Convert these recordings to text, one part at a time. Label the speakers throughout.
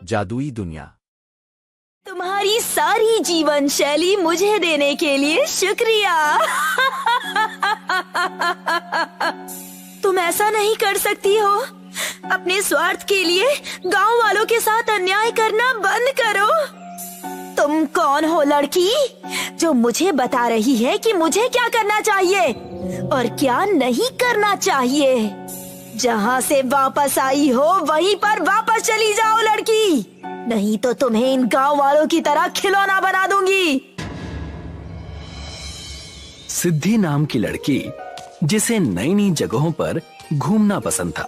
Speaker 1: जादुई दुनिया।
Speaker 2: तुम्हारी सारी जीवन शैली मुझे देने के लिए शुक्रिया। तुम ऐसा नहीं कर सकती हो। अपने स्वार्थ के लिए गांव वालों के साथ अन्याय करना बंद करो। तुम कौन हो लड़की, जो मुझे बता रही है कि मुझे क्या करना चाहिए और क्या नहीं करना चाहिए? जहाँ से वापस आई हो वहीं पर वापस चली जाओ लड़की, नहीं तो तुम्हें इन गांव वालों की तरह खिलौना बना दूंगी।
Speaker 3: सिद्धि नाम की लड़की, जिसे नई नई जगहों पर घूमना पसंद था,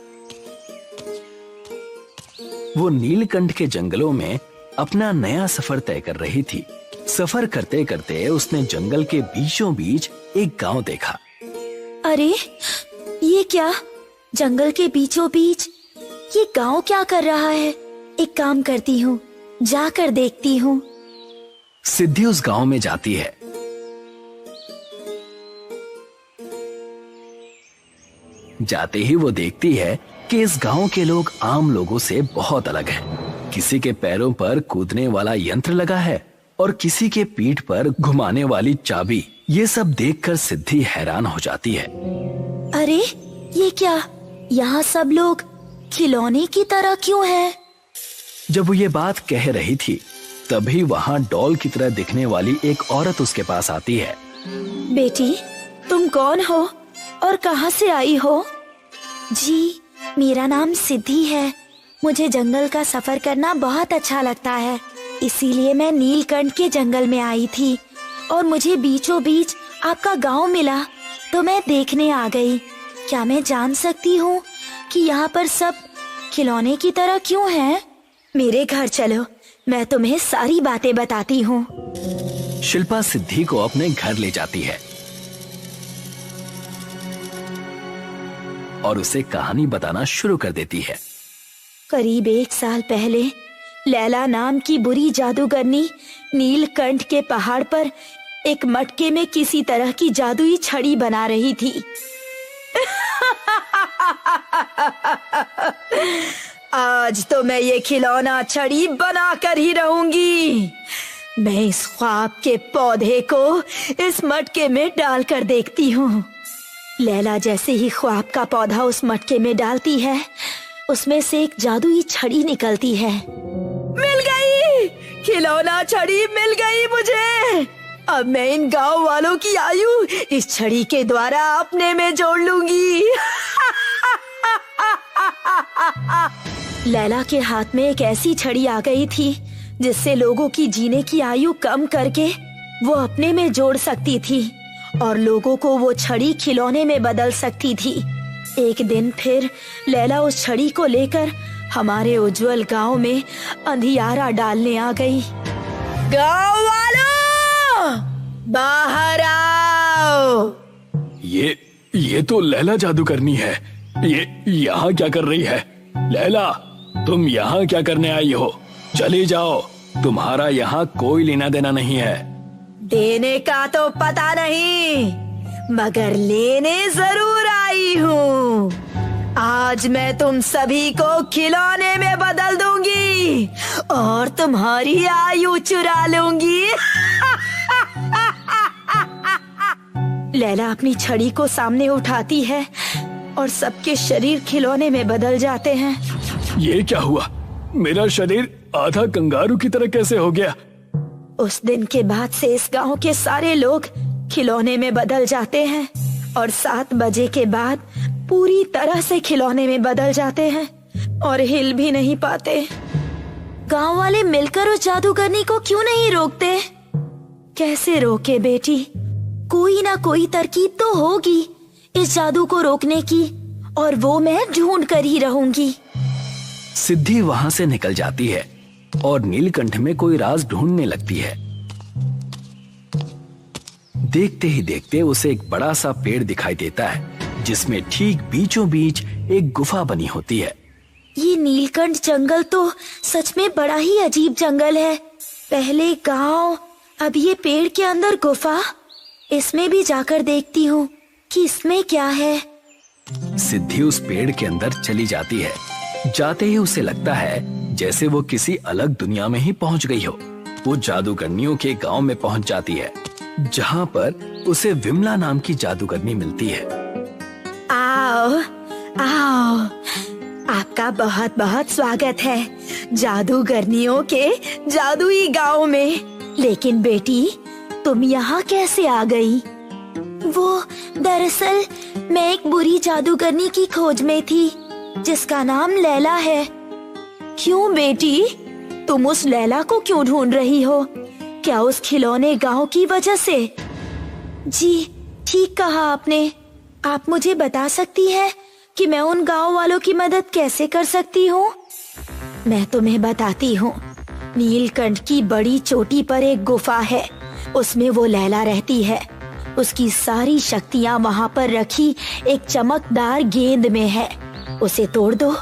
Speaker 3: वो नीलकंठ के जंगलों में अपना नया सफर तय कर रही थी। सफर करते करते उसने जंगल के बीचों बीच एक गांव देखा।
Speaker 2: अरे ये क्या, जंगल के बीचों बीच ये गांव क्या कर रहा है? एक काम करती हूँ, जाकर देखती हूँ।
Speaker 3: सिद्धि उस गांव में जाती है। जाते ही वो देखती है कि इस गांव के लोग आम लोगों से बहुत अलग हैं। किसी के पैरों पर कूदने वाला यंत्र लगा है और किसी के पीठ पर घुमाने वाली चाबी। ये सब देखकर सिद्धि हैरान हो जाती है।
Speaker 2: अरे ये क्या, यहाँ सब लोग खिलौने की तरह क्यों हैं?
Speaker 3: जब वो ये बात कह रही थी तभी वहाँ डॉल की तरह दिखने वाली एक औरत उसके पास आती है।
Speaker 2: बेटी, तुम कौन हो और कहाँ से आई हो? जी, मेरा नाम सिद्धि है। मुझे जंगल का सफर करना बहुत अच्छा लगता है, इसीलिए मैं नीलकंठ के जंगल में आई थी और मुझे बीचों बीच आपका गांव मिला तो मैं देखने आ गई। क्या मैं जान सकती हूँ कि यहाँ पर सब खिलौने की तरह क्यों हैं? मेरे घर चलो, मैं तुम्हें सारी बातें बताती हूँ।
Speaker 3: शिल्पा सिद्धि को अपने घर ले जाती है और उसे कहानी बताना शुरू कर देती है।
Speaker 2: करीब 1 साल पहले लैला नाम की बुरी जादूगरनी नीलकंठ के पहाड़ पर एक मटके में किसी तरह की जादुई छड़ी बना रही थी। आज तो मैं ये खिलौना छड़ी बना कर ही रहूंगी। मैं इस ख्वाब के पौधे को इस मटके में डालकर देखती हूँ। लैला जैसे ही ख्वाब का पौधा उस मटके में डालती है, उसमें से एक जादुई छड़ी निकलती है। मिल गई, खिलौना छड़ी मिल गई मुझे। अब मैं इन गांव वालों की आयु इस छड़ी के द्वारा अपने में जोड़ लूंगी। लैला के हाथ में एक ऐसी छड़ी आ गई थी जिससे लोगों की जीने की आयु कम करके वो अपने में जोड़ सकती थी और लोगों को वो छड़ी खिलौने में बदल सकती थी। एक दिन फिर लैला उस छड़ी को लेकर हमारे उज्जवल गांव में अंधियारा डालने आ गई। गांव वालों, बाहर आओ।
Speaker 3: ये तो लैला जादूगरनी है। ये यहाँ क्या कर रही है? लैला, तुम यहाँ क्या करने आई हो? चली जाओ, तुम्हारा यहाँ कोई लेना देना नहीं है।
Speaker 2: देने का तो पता नहीं, मगर लेने जरूर आई हूँ। आज मैं तुम सभी को खिलौने में बदल दूंगी और तुम्हारी आयु चुरा लूंगी। लैला अपनी छड़ी को सामने उठाती है और सबके शरीर खिलौने में बदल जाते हैं।
Speaker 3: ये क्या हुआ? मेरा शरीर आधा कंगारू की तरह कैसे हो गया?
Speaker 2: उस दिन के बाद से इस गांव के सारे लोग खिलौने में बदल जाते हैं और 7 बजे के बाद पूरी तरह से खिलौने में बदल जाते हैं और हिल भी नहीं पाते। गांव वाले मिलकर उस जादूगरनी को क्यों नहीं रोकते? कैसे रोके बेटी? कोई ना कोई तरकीब तो होगी इस जादू को रोकने की, और वो मैं ढूंढ कर ही रहूंगी।
Speaker 3: सिद्धि वहाँ से निकल जाती है और नीलकंठ में कोई राज ढूंढने लगती है। देखते ही देखते उसे एक बड़ा सा पेड़ दिखाई देता है जिसमें ठीक बीचों बीच एक गुफा बनी होती है।
Speaker 2: ये नीलकंठ जंगल तो सच में बड़ा ही अजीब जंगल है। पहले गांव, अब ये पेड़ के अंदर गुफा। इसमें भी जाकर देखती हूँ कि इसमें क्या है।
Speaker 3: सिद्धि उस पेड़ के अंदर चली जाती है। जाते ही उसे लगता है जैसे वो किसी अलग दुनिया में ही पहुंच गई हो। वो जादूगरनियों के गांव में पहुंच जाती है, जहां पर उसे विमला नाम की जादूगरनी मिलती है।
Speaker 2: आओ आओ, आपका बहुत बहुत स्वागत है जादूगरनियों के जादुई गांव में। लेकिन बेटी, तुम यहाँ कैसे आ गई? वो दरअसल मैं एक बुरी जादूगरनी की खोज में थी, जिसका नाम लैला है। क्यों बेटी, तुम उस लैला को क्यों ढूंढ रही हो? क्या उस खिलौने गांव की वजह से? जी, ठीक कहा आपने। आप मुझे बता सकती है कि मैं उन गांव वालों की मदद कैसे कर सकती हूँ? मैं तुम्हें बताती हूँ। नीलकंठ की बड़ी चोटी पर एक गुफा है, उसमें वो लैला रहती है। उसकी सारी शक्तियाँ वहाँ पर रखी एक चमकदार गेंद में है। उसे तोड़ दो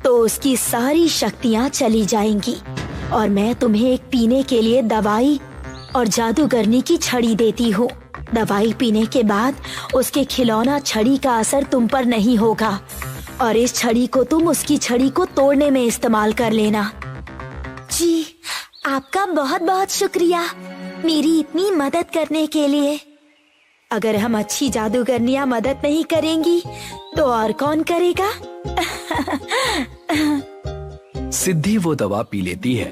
Speaker 2: तो उसकी सारी शक्तियाँ चली जाएंगी, और मैं तुम्हें एक पीने के लिए दवाई और जादूगरनी की छड़ी देती हूँ। दवाई पीने के बाद उसके खिलौना छड़ी का असर तुम पर नहीं होगा, और इस छड़ी को तुम उसकी छड़ी को तोड़ने में इस्तेमाल कर लेना। जी, आपका बहुत बहुत शुक्रिया मेरी इतनी मदद करने के लिए। अगर हम अच्छी जादूगरनियां मदद नहीं करेंगी तो और कौन करेगा?
Speaker 3: सिद्धि वो दवा पी लेती है।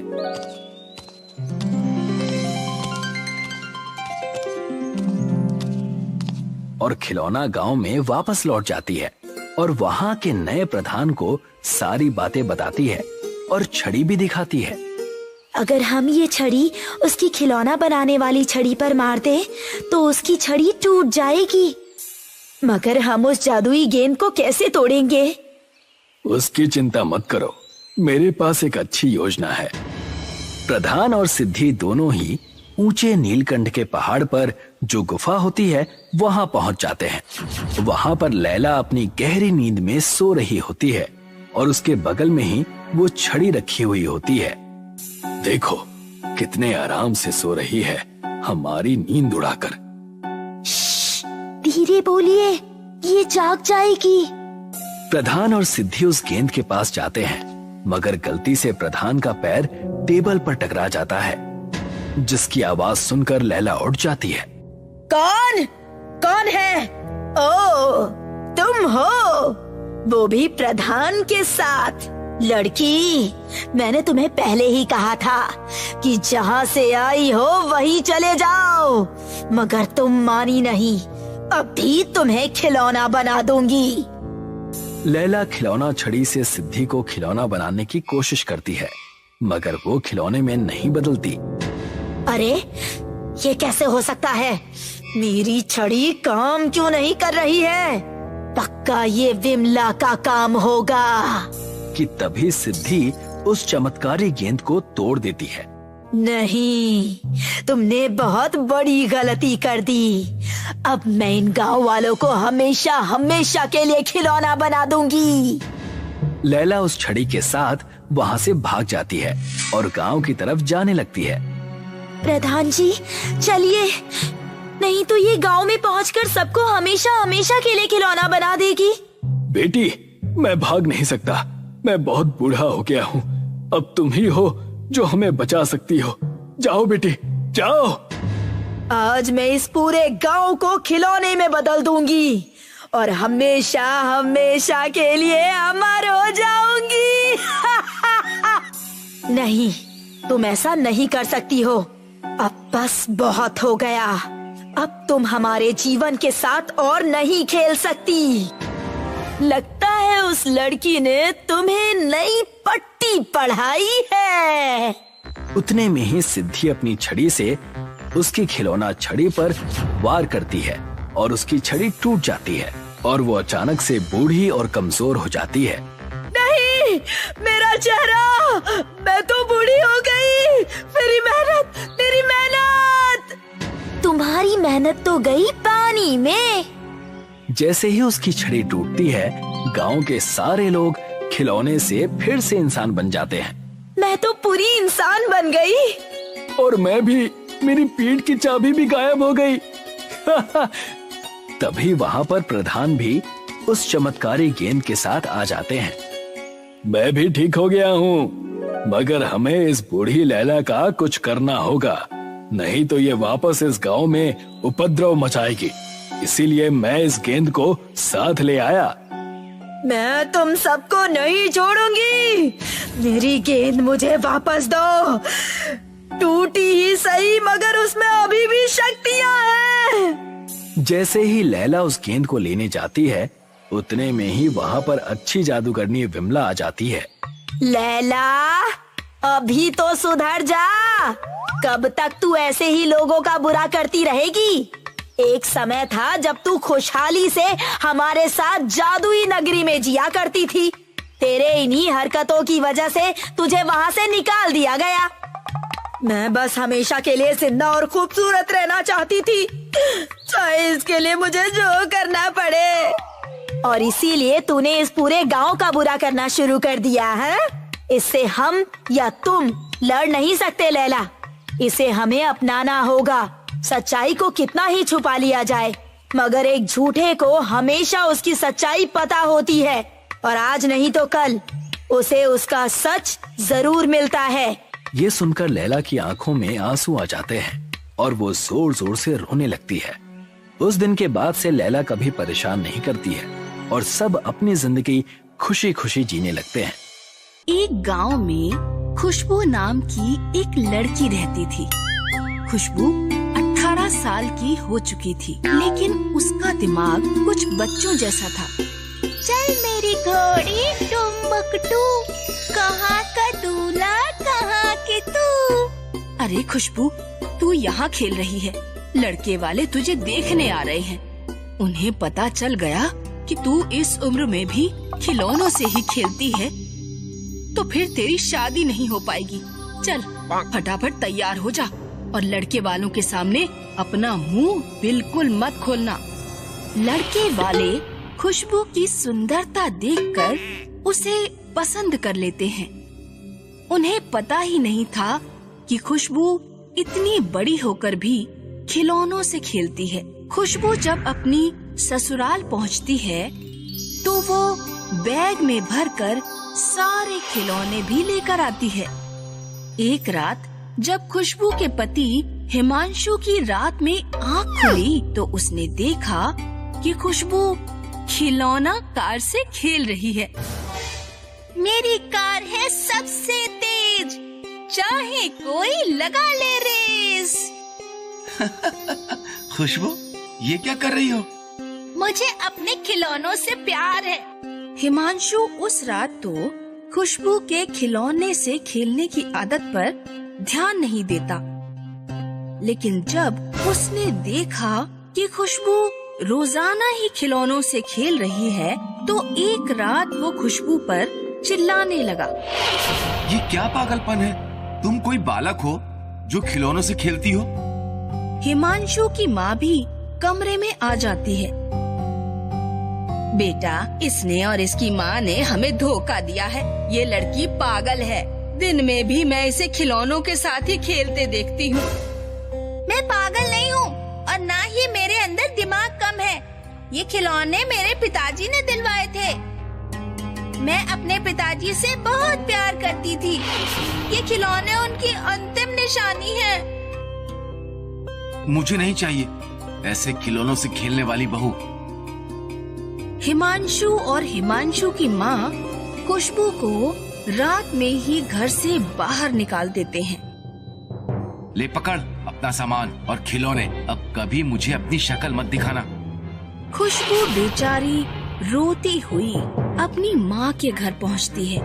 Speaker 3: और खिलौना गांव में वापस लौट जाती है और वहां के नए प्रधान को सारी बातें बताती है और छड़ी भी दिखाती है।
Speaker 2: अगर हम ये छड़ी उसकी खिलौना बनाने वाली छड़ी पर मार दे तो उसकी छड़ी टूट जाएगी, मगर हम उस जादुई गेंद को कैसे तोड़ेंगे?
Speaker 3: उसकी चिंता मत करो, मेरे पास एक अच्छी योजना है। प्रधान और सिद्धि दोनों ही ऊंचे नीलकंठ के पहाड़ पर जो गुफा होती है वहां पहुंच जाते हैं। वहां पर लैला अपनी गहरी नींद में सो रही होती है और उसके बगल में ही वो छड़ी रखी हुई होती है। देखो कितने आराम से सो रही है, हमारी नींद उड़ाकर।
Speaker 2: धीरे बोलिए, ये जाग जाएगी।
Speaker 3: प्रधान और सिद्धि उस गेंद के पास जाते हैं, मगर गलती से प्रधान का पैर टेबल पर टकरा जाता है, जिसकी आवाज सुनकर लैला उठ जाती है।
Speaker 2: कौन कौन है? ओ, तुम हो? वो भी प्रधान के साथ? लड़की, मैंने तुम्हें पहले ही कहा था कि जहाँ से आई हो वहीं चले जाओ, मगर तुम मानी नहीं। अभी तुम्हें खिलौना बना दूंगी।
Speaker 3: लैला खिलौना छड़ी से सिद्धि को खिलौना बनाने की कोशिश करती है, मगर वो खिलौने में नहीं बदलती।
Speaker 2: अरे, ये कैसे हो सकता है? मेरी छड़ी काम क्यों नहीं कर रही है? पक्का ये विमला का काम होगा।
Speaker 3: कि तभी सिद्धि उस चमत्कारी गेंद को तोड़ देती है।
Speaker 2: नहीं, तुमने बहुत बड़ी गलती कर दी। अब मैं इन गांव वालों को हमेशा हमेशा के लिए खिलौना बना दूंगी।
Speaker 3: लैला उस छड़ी के साथ वहां से भाग जाती है और गांव की तरफ जाने लगती है।
Speaker 2: प्रधान जी, चलिए, नहीं तो ये गांव में पहुंचकर सबको हमेशा हमेशा के लिए खिलौना बना देगी।
Speaker 3: बेटी, मैं भाग नहीं सकता, मैं बहुत बूढ़ा हो गया हूँ। अब तुम ही हो जो हमें बचा सकती हो। जाओ बेटी, जाओ।
Speaker 2: आज मैं इस पूरे गांव को खिलौने में बदल दूंगी और हमेशा हमेशा के लिए अमर हो जाऊंगी। नहीं, तुम ऐसा नहीं कर सकती हो। अब बस बहुत हो गया। अब तुम हमारे जीवन के साथ और नहीं खेल सकती। लगता है उस लड़की ने तुम्हें नई पट्टी पढ़ाई है।
Speaker 3: उतने में ही सिद्धि अपनी छड़ी से उसकी खिलौना छड़ी पर वार करती है और उसकी छड़ी टूट जाती है और वो अचानक से बूढ़ी और कमजोर हो जाती है।
Speaker 2: नहीं, मेरा चेहरा, मैं तो बूढ़ी हो गई। मेरी मेहनत। तुम्हारी मेहनत तो गई पानी में।
Speaker 3: जैसे ही उसकी छड़ी टूटती है, गांव के सारे लोग खिलौने से फिर से इंसान बन जाते हैं।
Speaker 2: मैं तो पूरी इंसान बन गई।
Speaker 3: और मैं भी, मेरी पीठ की चाबी भी गायब हो गई। तभी वहां पर प्रधान भी उस चमत्कारी गेंद के साथ आ जाते हैं। मैं भी ठीक हो गया हूँ। मगर हमें इस बूढ़ी लैला का कुछ करना होगा, नहीं तो ये वापस इस गांव में उपद्रव मचाएगी। इसीलिए मैं इस गेंद को साथ ले आया।
Speaker 2: मैं तुम सबको नहीं छोड़ूंगी। मेरी गेंद मुझे वापस दो। टूटी ही सही, मगर उसमें अभी भी शक्तियां हैं।
Speaker 3: जैसे ही लैला उस गेंद को लेने जाती है, उतने में ही वहाँ पर अच्छी जादूगरनी विमला आ जाती है।
Speaker 2: लैला, अभी तो सुधर जा। कब तक तू ऐसे ही लोगों का बुरा करती रहेगी? एक समय था जब तू खुशहाली से हमारे साथ जादुई नगरी में जिया करती थी। तेरे इन्हीं हरकतों की वजह से तुझे वहाँ से निकाल दिया गया। मैं बस हमेशा के लिए जिंदा और खूबसूरत रहना चाहती थी, चाहे इसके लिए मुझे जो करना पड़े। और इसीलिए तूने इस पूरे गांव का बुरा करना शुरू कर दिया है। इससे हम या तुम लड़ नहीं सकते लैला। इसे हमें अपनाना होगा। सच्चाई को कितना ही छुपा लिया जाए, मगर एक झूठे को हमेशा उसकी सच्चाई पता होती है, और आज नहीं तो कल उसे उसका सच जरूर मिलता है।
Speaker 3: ये सुनकर लैला की आंखों में आंसू आ जाते हैं और वो जोर जोर से रोने लगती है। उस दिन के बाद से लैला कभी परेशान नहीं करती है और सब अपनी जिंदगी खुशी खुशी जीने लगते हैं।
Speaker 1: एक गांव में खुशबू नाम की एक लड़की रहती थी। खुशबू 18 साल की हो चुकी थी, लेकिन उसका दिमाग कुछ बच्चों जैसा था।
Speaker 4: चल मेरी घोड़ी टुम्बकटू, कहाँ का दूल्हा कहाँ के तू।
Speaker 1: अरे खुशबू, तू यहाँ खेल रही है। लड़के वाले तुझे देखने आ रहे हैं। उन्हें पता चल गया कि तू इस उम्र में भी खिलौनों से ही खेलती है, तो फिर तेरी शादी नहीं हो पाएगी। चल फटाफट तैयार हो जा और लड़के वालों के सामने अपना मुंह बिल्कुल मत खोलना।
Speaker 4: लड़के वाले खुशबू की सुंदरता देखकर उसे पसंद कर लेते हैं।
Speaker 1: उन्हें पता ही नहीं था कि खुशबू इतनी बड़ी होकर भी खिलौनों से खेलती है। खुशबू जब अपनी ससुराल पहुंचती है तो वो बैग में भरकर सारे खिलौने भी लेकर आती है। एक रात जब खुशबू के पति हिमांशु की रात में आँख खुली तो उसने देखा कि खुशबू खिलौना कार से खेल रही है।
Speaker 4: मेरी कार है सबसे तेज, चाहे कोई लगा ले रेस।
Speaker 5: खुशबू, ये क्या कर रही हो?
Speaker 4: मुझे अपने खिलौनों से प्यार है।
Speaker 1: हिमांशु उस रात तो खुशबू के खिलौने से खेलने की आदत पर ध्यान नहीं देता, लेकिन जब उसने देखा कि खुशबू रोजाना ही खिलौनों से खेल रही है तो एक रात वो खुशबू पर चिल्लाने लगा।
Speaker 5: ये क्या पागलपन है? तुम कोई बालक हो जो खिलौनों से खेलती हो?
Speaker 1: हिमांशु की माँ भी कमरे में आ जाती है।
Speaker 4: बेटा, इसने और इसकी माँ ने हमें धोखा दिया है। ये लड़की पागल है। दिन में भी मैं इसे खिलौनों के साथ ही खेलते देखती हूँ। मैं पागल नहीं हूँ और ना ही मेरे अंदर दिमाग कम है। ये खिलौने मेरे पिताजी ने दिलवाए थे। मैं अपने पिताजी से बहुत प्यार करती थी। ये खिलौने उनकी अंतिम निशानी है।
Speaker 5: मुझे नहीं चाहिए ऐसे खिलौनों से खेलने वाली बहू।
Speaker 1: हिमांशु और हिमांशु की माँ खुशबू को रात में ही घर से बाहर निकाल देते हैं।
Speaker 5: ले पकड़ अपना सामान और खिलौने, अब कभी मुझे अपनी शक्ल मत दिखाना।
Speaker 1: खुशबू बेचारी रोती हुई अपनी माँ के घर पहुँचती है।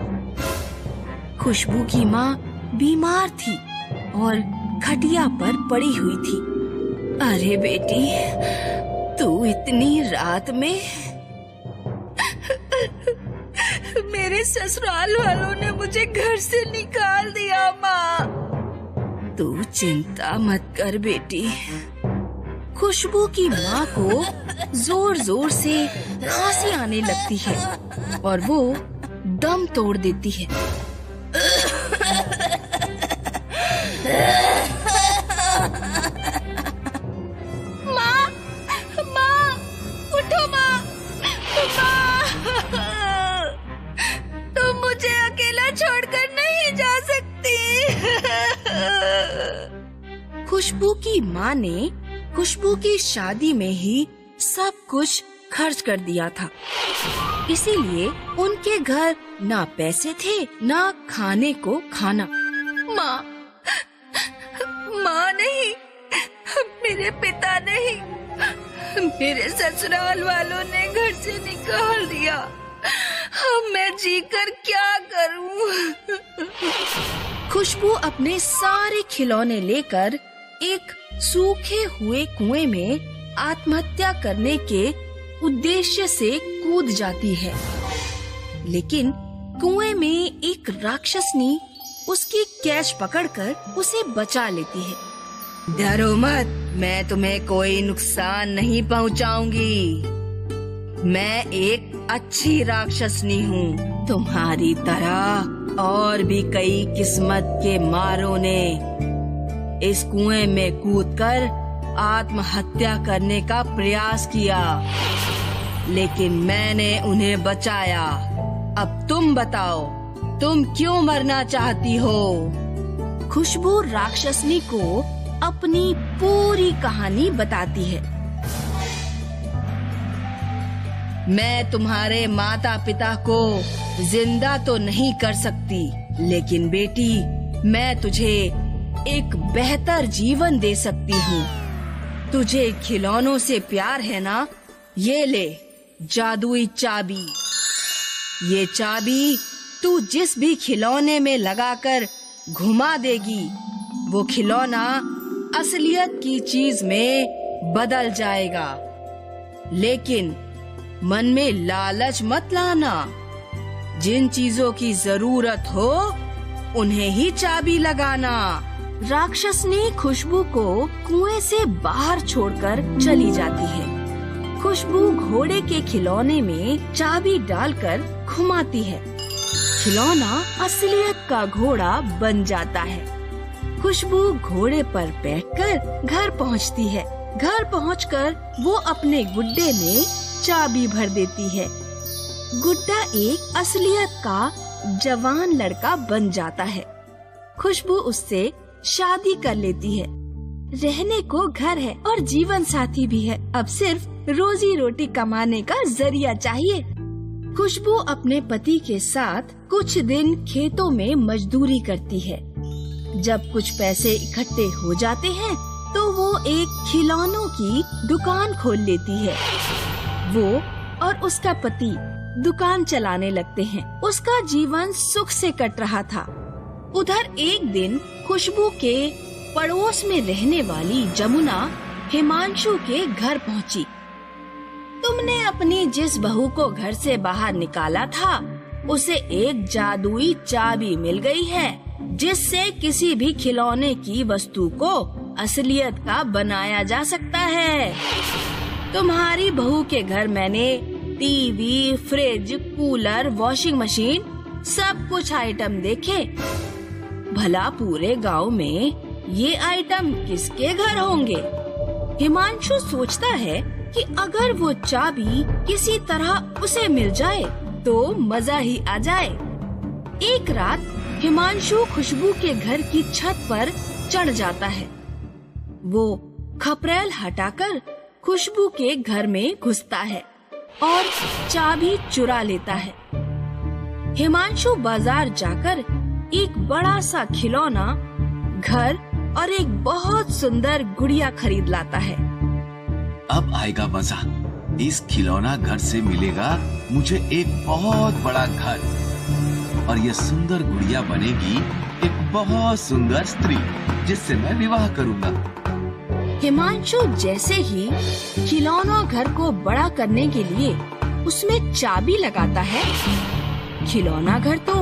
Speaker 1: खुशबू की माँ बीमार थी और खटिया पर पड़ी हुई थी। अरे बेटी, तू इतनी रात में?
Speaker 4: मेरे ससुराल वालों ने मुझे घर से निकाल दिया माँ।
Speaker 1: तू चिंता मत कर बेटी। खुशबू की माँ को जोर जोर से खांसी आने लगती है और वो दम तोड़ देती है।
Speaker 4: माँ, माँ, उठो माँ, माँ, तुम मुझे अकेला छोड़कर नहीं जा सकती।
Speaker 1: खुशबू की माँ ने खुशबू की शादी में ही सब कुछ खर्च कर दिया था, इसीलिए उनके घर ना पैसे थे ना खाने को खाना।
Speaker 4: माँ, माँ नहीं, मेरे पिता नहीं, मेरे ससुराल वालों ने घर से निकाल दिया। अब मैं जीकर क्या करूं?
Speaker 1: खुशबू अपने सारे खिलौने लेकर एक सूखे हुए कुएं में आत्महत्या करने के उद्देश्य से कूद जाती है, लेकिन कुएं में एक राक्षसनी उसकी कैच पकड़कर उसे बचा लेती है।
Speaker 4: डरो मत, मैं तुम्हें कोई नुकसान नहीं पहुंचाऊंगी। मैं एक अच्छी राक्षसनी हूँ। तुम्हारी तरह और भी कई किस्मत के मारों ने इस कुएं में कूदकर आत्महत्या करने का प्रयास किया, लेकिन मैंने उन्हें बचाया। अब तुम बताओ, तुम क्यों मरना चाहती हो?
Speaker 1: खुशबू राक्षसनी को अपनी पूरी कहानी बताती है।
Speaker 4: मैं तुम्हारे माता पिता को जिंदा तो नहीं कर सकती, लेकिन बेटी, मैं तुझे एक बेहतर जीवन दे सकती हूँ। तुझे खिलौनों से प्यार है ना? ये ले जादुई चाबी। ये चाबी तू जिस भी खिलौने में लगाकर घुमा देगी, वो खिलौना असलियत की चीज में बदल जाएगा। लेकिन मन में लालच मत लाना। जिन चीजों की जरूरत हो उन्हें ही चाबी लगाना।
Speaker 1: राक्षसनी खुशबू को कुएं से बाहर छोड़कर चली जाती है। खुशबू घोड़े के खिलौने में चाबी डालकर घुमाती है। खिलौना असलियत का घोड़ा बन जाता है। खुशबू घोड़े पर बैठकर घर पहुंचती है। घर पहुंचकर वो अपने गुड्डे में चाबी भर देती है। गुड्डा एक असलियत का जवान लड़का बन जाता है। खुशबू उससे शादी कर लेती है। रहने को घर है और जीवन साथी भी है। अब सिर्फ रोजी रोटी कमाने का जरिया चाहिए। खुशबू अपने पति के साथ कुछ दिन खेतों में मजदूरी करती है। जब कुछ पैसे इकट्ठे हो जाते हैं तो वो एक खिलौनों की दुकान खोल लेती है। वो और उसका पति दुकान चलाने लगते हैं। उसका जीवन सुख से कट रहा था। उधर एक दिन खुशबू के पड़ोस में रहने वाली जमुना हिमांशु के घर पहुंची। तुमने अपनी जिस बहू को घर से बाहर निकाला था, उसे एक जादुई चाबी मिल गई है, जिससे किसी भी खिलौने की वस्तु को असलियत का बनाया जा सकता है। तुम्हारी बहू के घर मैंने TV, fridge, cooler, washing machine सब कुछ आइटम देखे। भला पूरे गांव में ये आइटम किसके घर होंगे? हिमांशु सोचता है कि अगर वो चाबी किसी तरह उसे मिल जाए तो मजा ही आ जाए। एक रात हिमांशु खुशबू के घर की छत पर चढ़ जाता है। वो खपरेल हटाकर खुशबू के घर में घुसता है और चाबी चुरा लेता है। हिमांशु बाजार जाकर एक बड़ा सा खिलौना, घर और एक बहुत सुंदर गुड़िया खरीद लाता है।
Speaker 5: अब आएगा मजा। इस खिलौना घर से मिलेगा मुझे एक बहुत बड़ा घर, और ये सुंदर गुड़िया बनेगी एक बहुत सुंदर स्त्री, जिससे मैं विवाह करूंगा।
Speaker 1: हिमांशु जैसे ही खिलौना घर को बड़ा करने के लिए उसमें चाबी लगाता है, खिलौना घर तो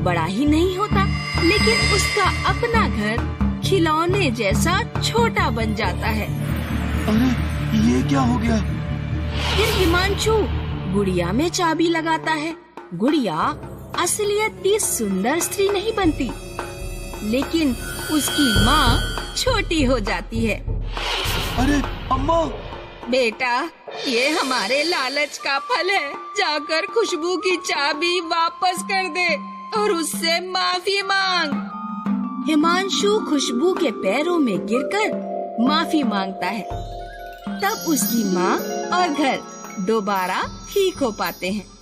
Speaker 1: बड़ा ही नहीं होता, लेकिन उसका अपना घर खिलौने जैसा छोटा बन जाता है।
Speaker 5: अरे ये क्या हो गया?
Speaker 1: फिर हिमांशु गुड़िया में चाबी लगाता है। गुड़िया असलियत की सुंदर स्त्री नहीं बनती, लेकिन उसकी माँ छोटी हो जाती है।
Speaker 5: अरे अम्मा!
Speaker 4: बेटा, ये हमारे लालच का फल है। जाकर खुशबू की चाबी वापस कर दे और उससे माफी मांग।
Speaker 1: हिमांशु खुशबू के पैरों में गिरकर माफी मांगता है। तब उसकी माँ और घर दोबारा ठीक हो पाते हैं।